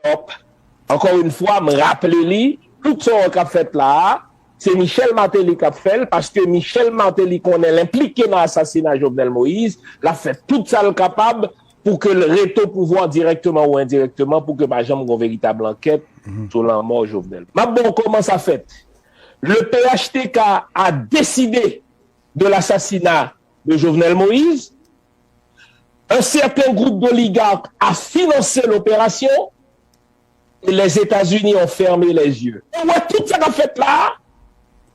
Hop. Encore une fois, me rappeler, tout ce qu'on a fait là, c'est Michel Martelly qui a fait, parce que Michel Martelly, qu'on est impliqué dans l'assassinat de Jovenel Moïse, l'a fait tout ça le capable pour que le retour pouvoir directement ou indirectement, pour que par exemple, une véritable enquête sur la mort de Jovenel. Mais bon, comment ça fait? Le PHTK a décidé de l'assassinat de Jovenel Moïse. Un certain groupe d'oligarques a financé l'opération et les États-Unis ont fermé les yeux. Et ouais, tout ça qu'a fait là,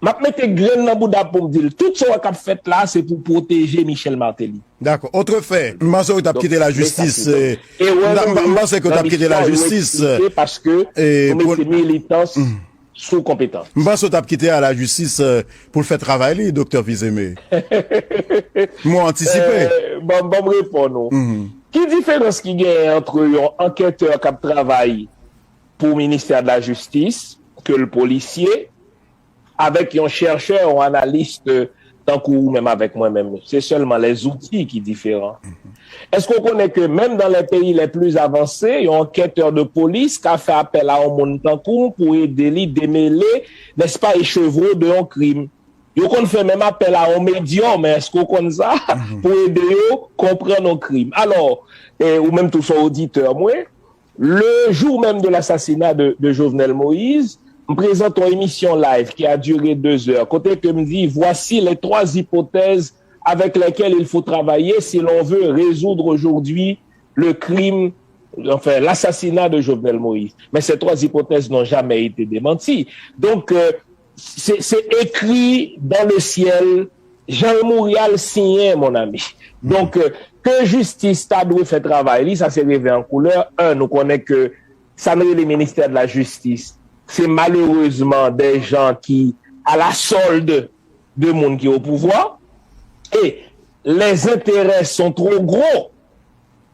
m'a mette graine dans bouda pour me dire, tout ça qu'a fait là, c'est pour protéger Michel Martelly. D'accord. Autre fait, je pense que tu as quitté la justice. Et je pense que tu as quitté la justice. Parce que vous mettez militance sous compétence. Je pense que tu as quitté à la justice pour le faire travailler, docteur Fils-Aimé. Moi, anticipé. Bon, répondre. Quelle différence qu'il y a entre un enquêteur qui travaille pour le ministère de la Justice que le policier avec un chercheur ou un analyste tant ou même avec moi-même? C'est seulement les outils qui sont différents. Est-ce qu'on connaît que même dans les pays les plus avancés, il y a un enquêteur de police qui a fait appel à un monde pour aider lui démêler, n'est-ce pas, les chevaux d'un crime? On fait même appel à un médium, mais est-ce qu'on connaît ça pour aider à comprendre un crime? Alors, ou même tout son auditeur, moi, le jour même de l'assassinat de Jovenel Moïse, je présente une émission live qui a duré 2 heures. Côté que me dit, voici les 3 hypothèses avec lesquelles il faut travailler si l'on veut résoudre aujourd'hui le crime, enfin l'assassinat de Jovenel Moïse. Mais ces 3 hypothèses n'ont jamais été démenties. Donc, c'est écrit dans le ciel, Jean Mourial signé, mon ami. Donc, que justice t'a dû faire travail, ça s'est révélé en couleur. Nous connaissons que ça n'est le ministère de la Justice. C'est malheureusement des gens qui, à la solde de monde qui est au pouvoir, et les intérêts sont trop gros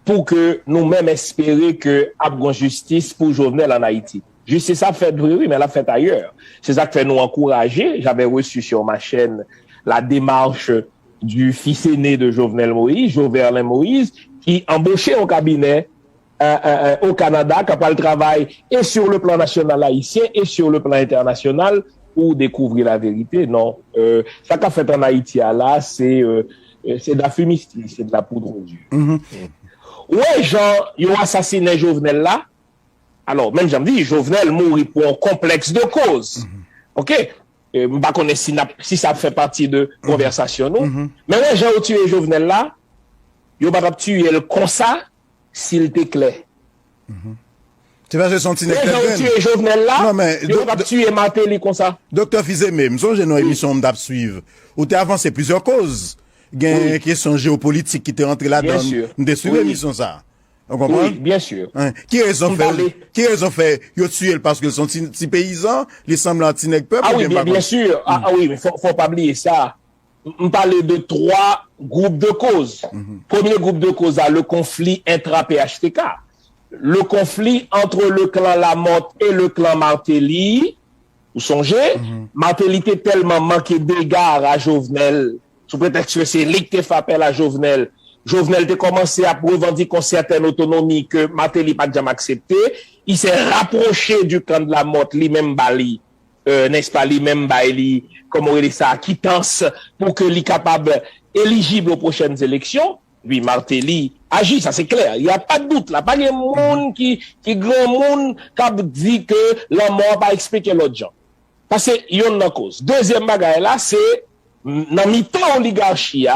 pour que nous-mêmes espérions que abgon justice pour Jovenel en Haïti. Justice a fait, oui, mais elle a fait ailleurs. C'est ça que fait nous encourager. J'avais reçu sur ma chaîne la démarche du fils aîné de Jovenel Moïse, Jovenel Moïse, qui embauchait au cabinet au Canada, qui a pas le travail et sur le plan national haïtien et sur le plan international pour découvrir la vérité. Non, ça qu'a fait en Haïti là, c'est de la fumisterie, c'est de la poudre aux yeux. Ouais, genre, ils ont assassiné Jovenel là. Alors, même j'en dis, Jovenel mourit pour un complexe de cause. OK? Je ne sais pas si ça fait partie de conversation, non? Mais ouais, j'ai tué Jovenel là. Ils ont tué le comme ça, s'il était clair. C'est parce que son tinec j'ai tué Jovenel là. Non, mais. Ils ont tué Martelly comme ça. Docteur Fils-Aimé, je songe une émission d'ap suivre. Où tu as avancé plusieurs causes. Il y a une question géopolitique qui t'est rentrée là-dedans. Bien sûr. Des l'émission ça. On comprend? Oui, bien sûr. Qui raison fait, ils tué parce qu'ils sont petits paysans, ils semblent anti-nègre peuple? Ah oui, bien sûr. Ah oui, mais faut pas oublier ça. On parlait de 3 groupes de causes. Premier groupe de causes, le conflit intra-PHTK. Le conflit entre le clan Lamotte et le clan Martelly. Vous songez? Martelly était tellement manqué d'égard à Jovenel, sous prétexte que c'est lui qui fait appel à Jovenel. Jovenel a commencé à revendiquer une certaine autonomie que Martelly n'a jamais accepté. Il s'est rapproché du camp de Lamotte, lui-même Bali, n'est-ce pas, lui-même Bali, comme on dit ça, quittance pour que lui capable éligible aux prochaines élections. Lui, Martelly agit, ça c'est clair. Il n'y a pas de doute là. Pas de monde qui grand monde qui dit que la mort pas expliquer l'autre gens. Parce que il y a une cause. Deuxième bagaille là, c'est dans mi-temps oligarchie,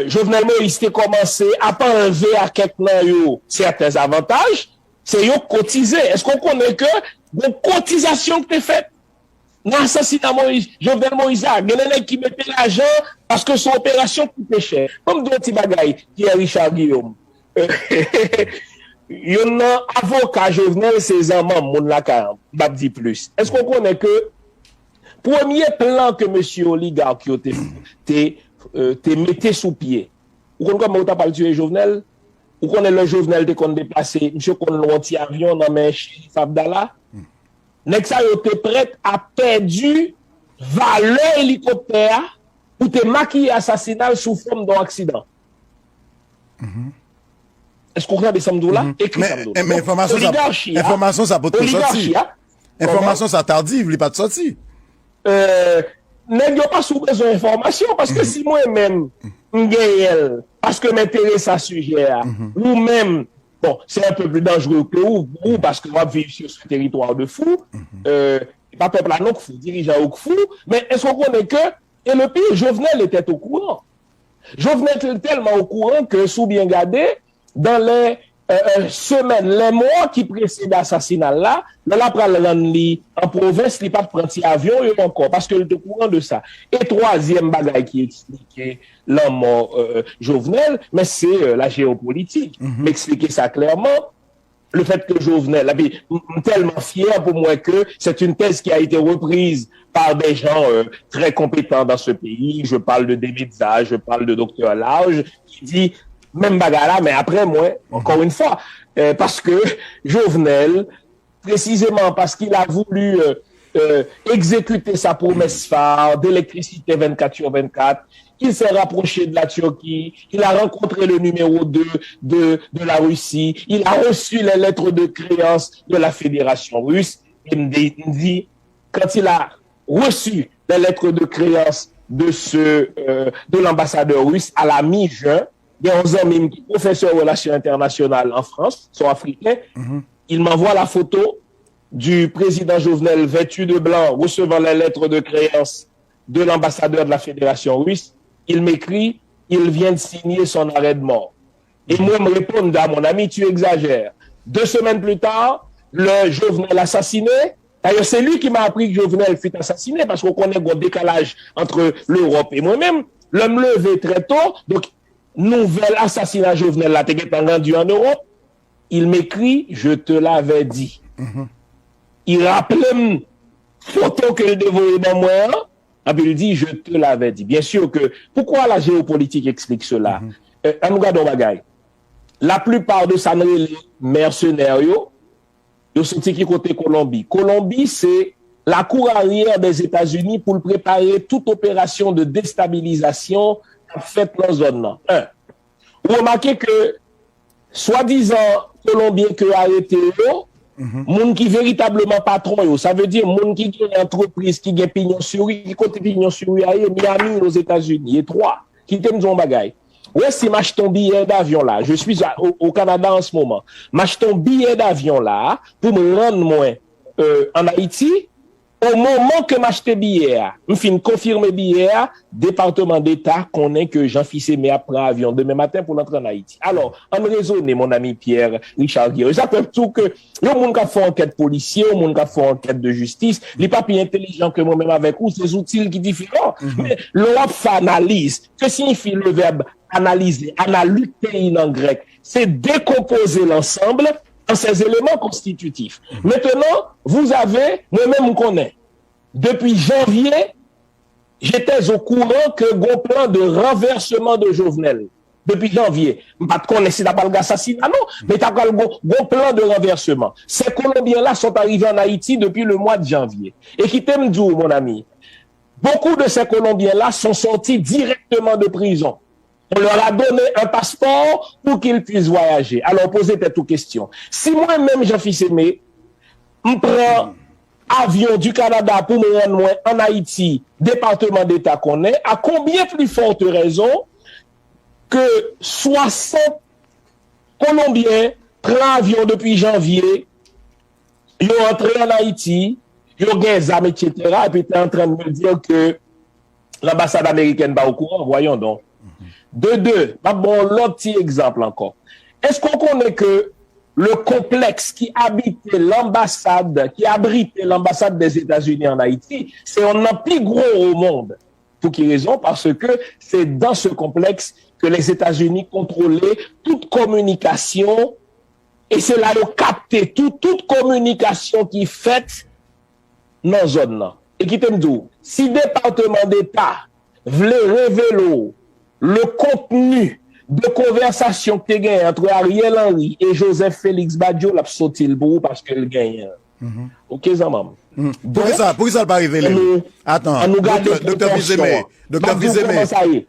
Jovenel Moïse a commencé à pas enlever à quelqu'un certains avantages, c'est yo cotiser. Est-ce qu'on connaît que des cotisations que tu faites dans l'assassinat Moïse, Jovenel Moïse a gagné qui mettait l'argent parce que son opération coûtait cher. Comme deux petits bagailles, Pierre Richard Guillaume. Il y a un avocat Jovenel, ses amants, mon la caramba, m'a dit plus. Est-ce qu'on connaît que premier plan que monsieur oligarque te mettez sous pied. Ou qu'on comment t'as pas tué Jovenel? Ou qu'on est le Jovenel de qu'on déplacé, monsieur qu'on l'ont tiré avion dans mes Chérif Abdallah? Nek ça yo te prête à perdu valeur hélicoptère pour te maquiller assassinat sous forme d'un accident. Est-ce qu'on regarde Samdou là? Écrit Samdou. Mais information ça peut trop sortir. Information ça tardive, il pas de sorti. N'est-ce pas sous besoin d'information parce que si moi-même m'gagne parce que m'intéresse à ce sujet ou même bon, c'est un peu plus dangereux que vous parce que moi vivre sur ce territoire de fou pas peuple là non fou, dirigeant au fou, mais est-ce qu'on connaît que et le pire Jovenel était au courant. Jovenel était tellement au courant que sous bien gardé dans les semaines, les mois qui précèdent l'assassinat là, la pral rendre en province, il pas de prendre avion encore parce que il est au courant de ça. Et troisième bagaille qui explique la mort Jovenel, mais c'est la géopolitique. M'expliquer ça clairement. Le fait que Jovenel, tellement fier pour moi que c'est une thèse qui a été reprise par des gens très compétents dans ce pays. Je parle de Demedza, je parle de Dr. Large, qui dit même bagarre, mais après moi, encore une fois, parce que Jovenel, précisément parce qu'il a voulu exécuter sa promesse phare d'électricité 24/24, il s'est rapproché de la Turquie, il a rencontré le numéro 2 de la Russie, il a reçu les lettres de créance de la Fédération russe. Il me dit, quand il a reçu les lettres de créance de l'ambassadeur russe à la mi-juin, il y a 11 ans même qui est professeur de relations internationales en France, sont africains, il m'envoie la photo du président Jovenel vêtu de blanc recevant les lettres de créance de l'ambassadeur de la Fédération russe. Il m'écrit, il vient de signer son arrêt de mort. Et moi, me répondre à mon ami, tu exagères. 2 semaines plus tard, le Jovenel assassiné. D'ailleurs, c'est lui qui m'a appris que Jovenel fut assassiné parce qu'on connaît un décalage entre l'Europe et moi-même. L'homme levé très tôt. Donc, nouvel assassinat Jovenel, là, t'es rendu en Europe. Il m'écrit, je te l'avais dit. Il rappelle photo que le dévoilé dans moi. Il dit, je te l'avais dit. Bien sûr que, pourquoi la géopolitique explique cela? En nous regardons bagaille. La plupart de ça, les mercenaires, ils sont qui côté Colombie. Colombie, c'est la cour arrière des États-Unis pour préparer toute opération de déstabilisation faite dans la zone. Vous remarquez que, soi-disant, Colombien qui a arrêté, moun qui véritablement patron, ça veut dire moun qui a une entreprise qui a pignon sur rue, qui côté pignon sur rue, Miami aux États-Unis, et 3, qui t'aiment son bagay. Ouais, si m'achète un billet d'avion là, je suis au Canada en ce moment, m'achète un billet d'avion là, pour me rendre moi en Haïti, au moment que m'achète billet, me fin confirmer billet, département d'État connaît que Jean-Fils Aimé prend avion demain matin pour entrer en Haïti. Alors, en raisonner, mon ami Pierre Richard Guillaume, ça peut tout que, le monde qui a fait enquête policière, le monde qui a fait enquête de justice, les pas plus intelligents que moi-même avec vous, c'est outils qui différents. Mais l'Europe analyse. Que signifie le verbe analyser? Analyter en grec. C'est décomposer l'ensemble dans ces éléments constitutifs. Maintenant, vous avez, moi-même, on connaît. Depuis janvier, j'étais au courant que gros plan de renversement de Jovenel. Depuis janvier. Pas de connaître d'abord l'assassinat, non, mais t'as un gros plan de renversement. Ces Colombiens-là sont arrivés en Haïti depuis le mois de janvier. Et qui t'aime dire, mon ami, beaucoup de ces Colombiens-là sont sortis directement de prison. On leur a donné un passeport pour qu'ils puissent voyager. Alors, posez peut-être aux questions. Si moi-même, Jean-Fils Aimé, je prends avion du Canada pour me rendre en Haïti, département d'État qu'on est, à combien plus forte raison que 60 Colombiens prennent avion depuis janvier, ils ont entré en Haïti, ils ont gagné des armes, etc. Et puis, tu es en train de me dire que l'ambassade américaine va au courant. Voyons donc. Bon, l'autre petit exemple encore. Est-ce qu'on connaît que le complexe qui abritait l'ambassade des États-Unis en Haïti, c'est un des plus gros au monde. Pour quelle raison? Parce que c'est dans ce complexe que les États-Unis contrôlaient toute communication, et c'est là qu'ils captaient toute communication qui est faite dans la zone là. Et qui t'aime dire, si le département d'État voulait révéler le contenu de conversation que tu gagné entre Ariel Henry et Joseph Félix Badjo, l'a sauté le bout parce que le gagne. Ok, ça maman. Pour ça le pas révéler. Attends, docteur Vizemé,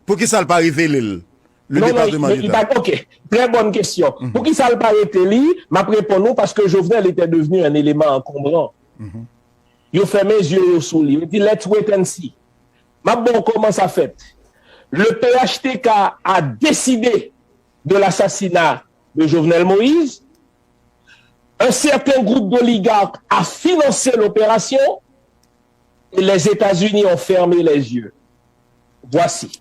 pour qui ça le pas révéler? le département d'État. Ok, très bonne question. Pour qui ça le paraît li, m'a répondu parce que Jovenel était devenu un élément encombrant. Il fait mes yeux sous lui. Il dit, let's wait and see. Ma bon, comment ça fait? Le PHTK a décidé de l'assassinat de Jovenel Moïse. Un certain groupe d'oligarques a financé l'opération et les États-Unis ont fermé les yeux. Voici.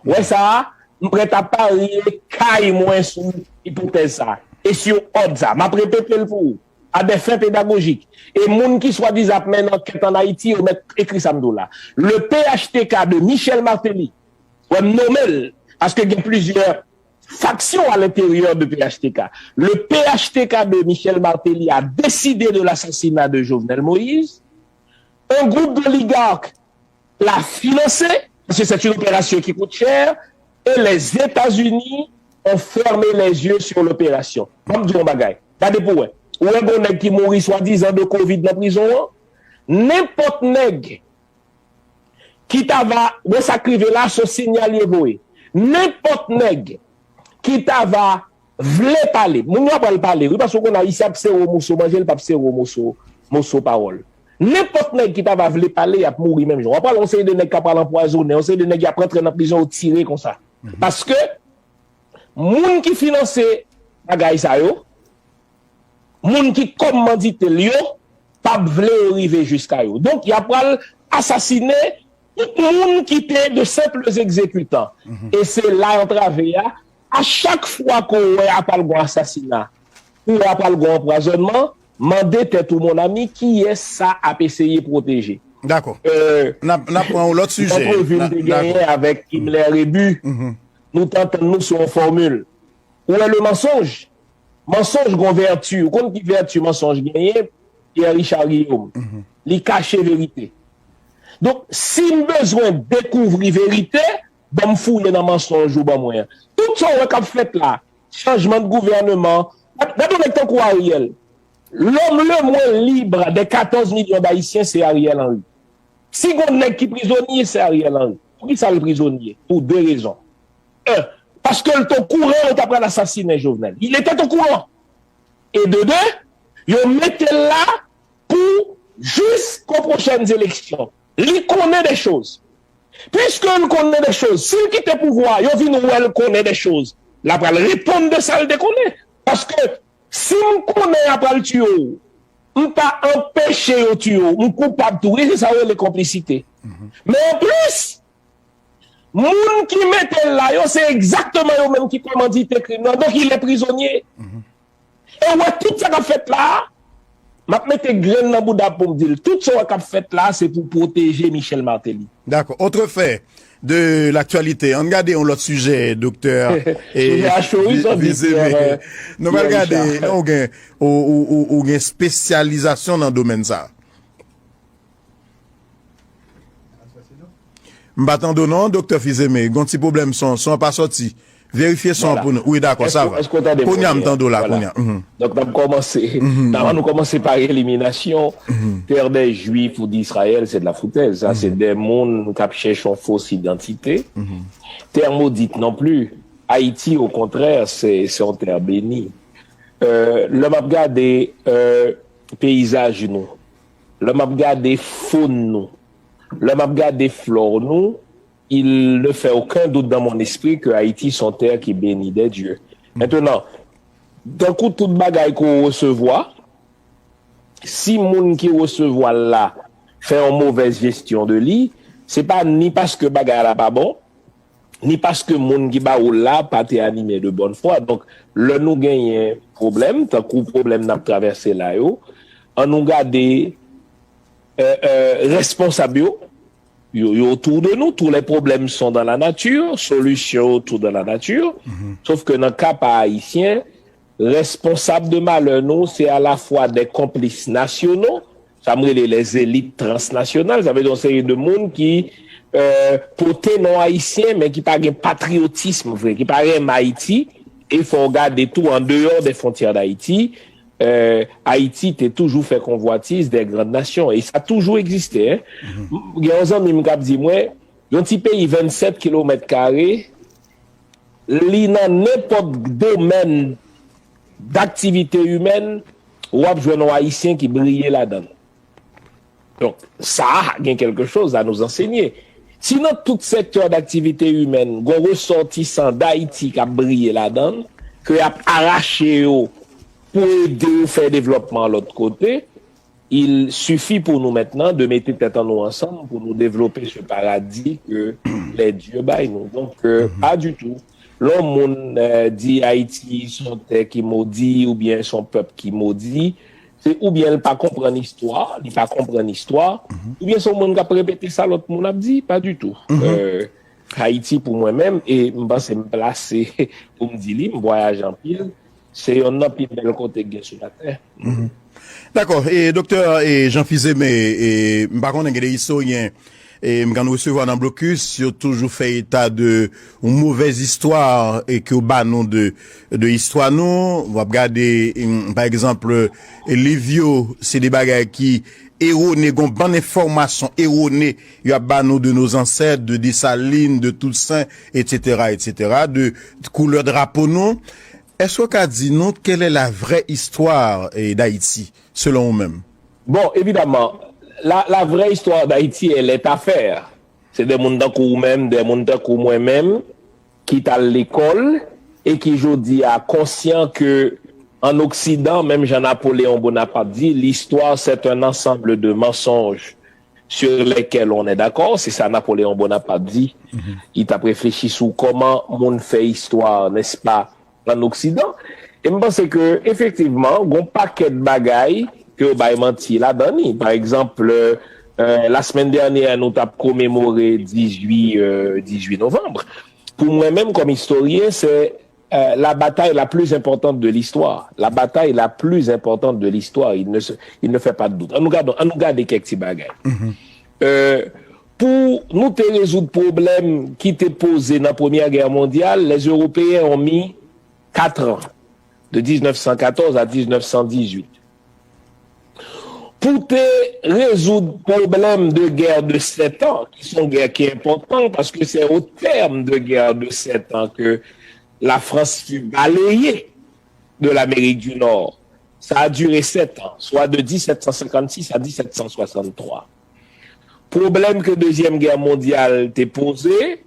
Ouais, ça, je prête à parier caille moins sur l'hypothèse ça. Et sur autre ça. Je répéter le pour à des fins pédagogiques. Et moun qui soit disant maintenant enquête en Haïti, on met écrit ça là. Le PHTK de Michel Martelly, on nomme parce qu'il y a plusieurs factions à l'intérieur de PHTK. Le PHTK de Michel Martelly a décidé de l'assassinat de Jovenel Moïse. Un groupe d'oligarques l'a financé, parce que c'est une opération qui coûte cher, et les États-Unis ont fermé les yeux sur l'opération. Comme dit on bagaille. Regardez pour vous. Ou un bon nèg qui mourit soi-disant de Covid dans la prison, n'importe nèg qui t'ava de sacrifier là son signalier voé. N'importe nèg qui t'ava vle parler. Moun n'a pas parler. Oui parce qu'on a ici absero mosso manger le pas absero mosso parole. N'importe nèg qui t'ava vle parler a mourir même jour. On parle on sait de nèg qui parle empoisonné, on sait de nèg qui a rentrer dans prison ou tirer comme ça. Parce que moun qui financer bagay ça yo, moun qui commandite yo, pas vle arriver jusqu'à yo. Donc il a pas assassiner tout moun qui était de simples exécutants. Et c'est là entravé à chaque fois qu'on a pas le bon assassinat ou a pas le bon empoisonnement, mandez tout mon ami qui est ça à essayer protéger. D'accord. N'a prend l'autre sujet. Avec Himmler et Bu. Nous tentons nous sur une formule. Où est le mensonge? Mensonge gon vertu. Quand qui vertu mensonge gagné, Pierre Richard Guillaume. Il cache vérité. Donc si nous besoin de découvrir vérité, ben me fouiller dans mensonge ou ben moyen. Tout ça on a fait là, changement de gouvernement, d'abord avec ton Ariel. L'homme le moins libre des 14 millions d'Haïtiens, c'est Ariel Henry. Si on est qui prisonnier, c'est Ariel Henry. Pour qui ça le prisonnier? Pour deux raisons. Un, parce que le courant est après l'assassinat Jovenel. Il était au courant. Et de deux, il mettait là pour jusqu'aux prochaines élections. Il connaît des choses. Puisque il connaît des choses, s'il quitte le pouvoir, il vient où elle connaît des choses. Là, il répondre de ça, il déconne. Parce que si on connaît après le tuer, on pas empêché au tuer, on coupable de tout, c'est ça les complicités. Mais en plus, moun qui mettait là, c'est exactement eux même qui commandit tes crimes. Donc il est prisonnier. Et ouais, tout ça qu'a fait là, m'a mette graine dans bouda pour me dire, tout ça qu'a fait là, c'est pour protéger Michel Martelly. D'accord. Autre fait de l'actualité. On regarde l'autre sujet, docteur. Et nous va regarder, on a une spécialisation dans le domaine ça. M'attendons non, docteur Fizeme, gon petit problème sont pas sortis. Vérifier son pour nous. Oui, d'accord, ça va. Pour nous m'entendre là, pour nous. Donc nous commencer par élimination. Terre des Juifs ou d'Israël, c'est de la foutaise, ça c'est des mondes qui cherchent une fausse identité. Terre maudite non plus. Haïti au contraire, c'est une terre bénie. Le m'a regardé paysages nous. Le m'a regardé faune nous. Le m'a regardé flore nous. Il ne fait aucun doute dans mon esprit que Haïti sont terre qui bénit des dieux. Maintenant, d'un coup, toute bagaille qu'on recevoit, si moun qui recevoit là fait une mauvaise gestion de lui, c'est pas ni parce que bagaille là pas bon, ni parce que moun qui ba ou là pas été animé de bonne foi. Donc, le nous gagne problème, tant coup problème n'a traversé là yo, on nous garde responsable yo autour de nous, tous les problèmes sont dans la nature, solutions autour de la nature, sauf que dans le cas pas haïtien, responsable de malheur, nous, c'est à la fois des complices nationaux, ça me les élites transnationales, ça veut dire une série de monde qui, portent non haïtien, mais qui pas un patriotisme vrai, qui pas un Haïti, et il faut regarder tout en dehors des frontières d'Haïti. Haïti t'es toujours fait convoitise des grandes nations et ça a toujours existé. Hein? Il y a un an, il m'a dit, moi, un petit pays 27 km², li nan n'importe domaine d'activité humaine, ou ap jwenn haïtien qui brille là-dedans. Donc, ça a quelque chose à nous enseigner. Sinon, tout secteur d'activité humaine, gon ressortissant d'Haïti qui a brillé là-dedans, qui a arraché pour aider au faire développement à l'autre côté, il suffit pour nous maintenant de mettre tête en nous ensemble pour nous développer ce paradis que les dieux baillent nous. Donc, pas du tout. L'homme dit Haïti, son terre qui maudit, ou bien son peuple qui maudit, c'est ou bien il pas comprendre l'histoire, il pas comprendre l'histoire, ou bien son monde qui a répété ça, l'autre monde a dit, pas du tout. Haïti pour moi-même, et je pense me placer pour me dire, je voyage en pile, c'est un pile bel côté sur la terre. D'accord. Et docteur Jean Fils-Aimé, et par contre, des historiens, et quand nous recevons dans Blocus, ils ont toujours fait état de une mauvaise histoire et que bas nom de histoire nous, on va regarder par exemple les vieux, c'est des bagages qui erronés, gon bonne information erronée, il y a bas nous de nos ancêtres, de Dessalines, de Toussaint, etc., de couleur drapeau nous. Est-ce qu'on a dit nous quelle est la vraie histoire d'Haïti, selon vous-même? Bon, évidemment, la vraie histoire d'Haïti, elle est à faire. C'est des gens comme même, des gens comme moi-même, qui est à l'école et qui aujourd'hui a conscient que en Occident, même Jean-Napoléon Bonaparte dit, l'histoire c'est un ensemble de mensonges sur lesquels on est d'accord. C'est ça Napoléon Bonaparte dit. Il t'a réfléchi sur comment on fait histoire, n'est-ce pas, en Occident. Et je pense que effectivement, il y a un paquet de bagailles que bah menti là-dedans. Par exemple, la semaine dernière, nous avons commémoré 18 novembre. Pour moi-même, comme historien, c'est la bataille la plus importante de l'histoire. La bataille la plus importante de l'histoire, il ne fait pas de doute. On nous garde quelques petits bagailles. Pour nous te résoudre le problème qui était posé dans la Première Guerre mondiale, les Européens ont mis 4 ans, de 1914 à 1918. Pour te résoudre le problème de guerre de 7 ans, qui sont guerres qui est important parce que c'est au terme de guerre de 7 ans que la France fut balayée de l'Amérique du Nord. Ça a duré 7 ans, soit de 1756 à 1763. Problème que Deuxième Guerre mondiale t'est posé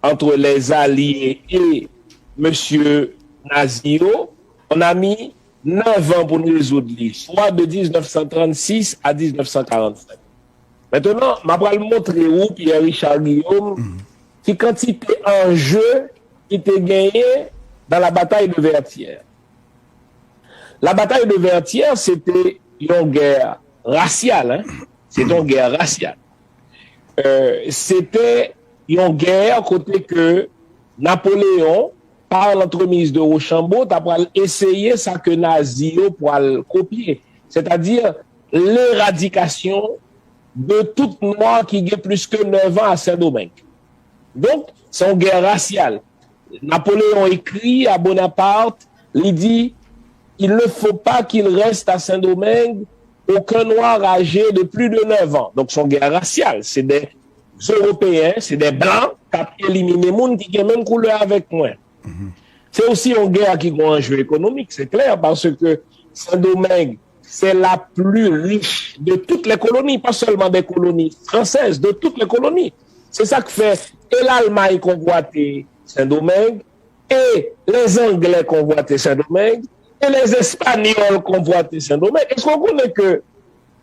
entre les Alliés et Monsieur Nazio, on a mis 9 ans pour nous résoudre, soit de 1936 à 1945. Maintenant, je vais vous montrer où Pierre-Richard Guillaume, qui quantité en jeu qui était gagné dans la bataille de Vertières. La bataille de Vertières, c'était une guerre raciale. Hein? C'était une guerre raciale. C'était une guerre côté que Napoléon, par l'entremise de Rochambeau, tu as essayé ça que Nazi pour le copier. C'est-à-dire l'éradication de toute noir qui a plus que 9 ans à Saint-Domingue. Donc, c'est une guerre raciale. Napoléon écrit à Bonaparte, il dit, il ne faut pas qu'il reste à Saint-Domingue aucun noir âgé de plus de 9 ans. Donc, c'est une guerre raciale. C'est des Européens, c'est des Blancs qui ont éliminé les gens qui ont même couleur avec moi. C'est aussi une guerre qui a un enjeu économique, c'est clair, parce que Saint-Domingue, c'est la plus riche de toutes les colonies, pas seulement des colonies françaises, de toutes les colonies. C'est ça que fait et l'Allemagne convoitait Saint-Domingue, et les Anglais convoitaient Saint-Domingue, et les Espagnols convoitaient Saint-Domingue. Est-ce qu'on connaît que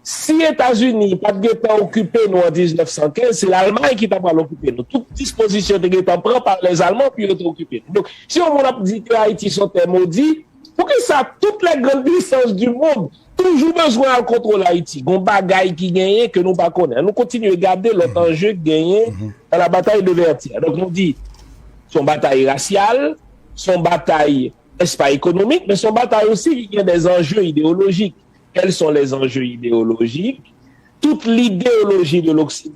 si les États-Unis n'ont pas occupé nous en 1915, c'est l'Allemagne qui t'a pas occupé nous. Toute disposition de prise par les Allemands puis ils ont occupé. Donc, si on a dit que Haïti sont maudits, pour que ça, toutes les grandes puissances du monde, toujours besoin de contrôler Haïti. Gon bagaille qui gagne que nous pas connaît. Nous continuons à garder l'autre enjeu gagné dans la bataille de Vertières. Donc, on dit, son bataille raciale, son bataille, n'est-ce pas, économique, mais son bataille aussi, il y a des enjeux idéologiques. Quels sont les enjeux idéologiques? Toute l'idéologie de l'Occident